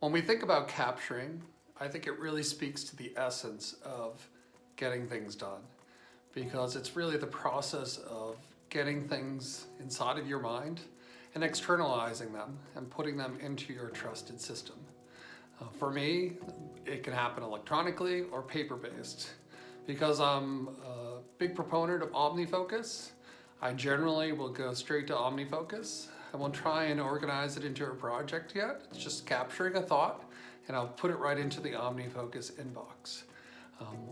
When we think about capturing, I think it really speaks to the essence of getting things done, because it's really the process of getting things inside of your mind and externalizing them and putting them into your trusted system. For me, it can happen electronically or paper-based. Because I'm a big proponent of OmniFocus, I generally will go straight to OmniFocus. I won't try and organize it into a project yet. It's just capturing a thought, and I'll put it right into the OmniFocus inbox.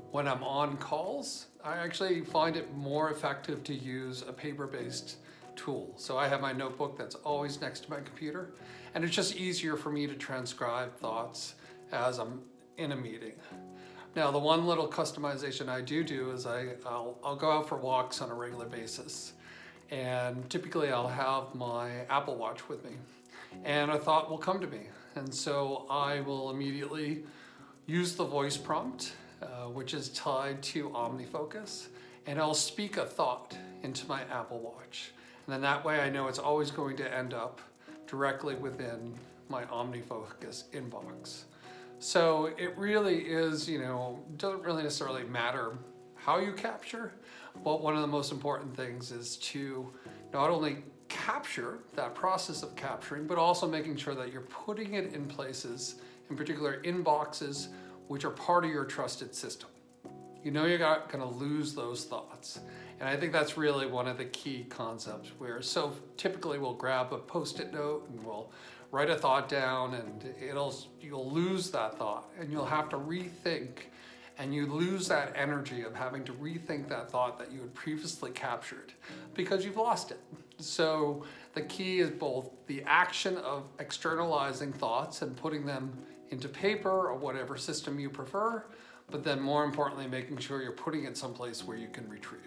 When I'm on calls, I actually find it more effective to use a paper-based tool. So I have my notebook that's always next to my computer, and it's just easier for me to transcribe thoughts as I'm in a meeting. Now, the one little customization I do is I'll go out for walks on a regular basis, and typically I'll have my Apple Watch with me, and a thought will come to me, and so I will immediately use the voice prompt, which is tied to OmniFocus, and I'll speak a thought into my Apple Watch, and then that way I know it's always going to end up directly within my OmniFocus inbox. So it really is, doesn't really necessarily matter how you capture, but one of the most important things is to not only capture that process of capturing, but also making sure that you're putting it in places, in particular inboxes, which are part of your trusted system. You're not going to lose those thoughts. And I think that's really one of the key concepts where so typically we'll grab a Post-it note and we'll write a thought down, and you'll lose that thought and you'll have to rethink, and you lose that energy of having to rethink that thought that you had previously captured because you've lost it. So the key is both the action of externalizing thoughts and putting them into paper or whatever system you prefer, but then more importantly, making sure you're putting it someplace where you can retrieve.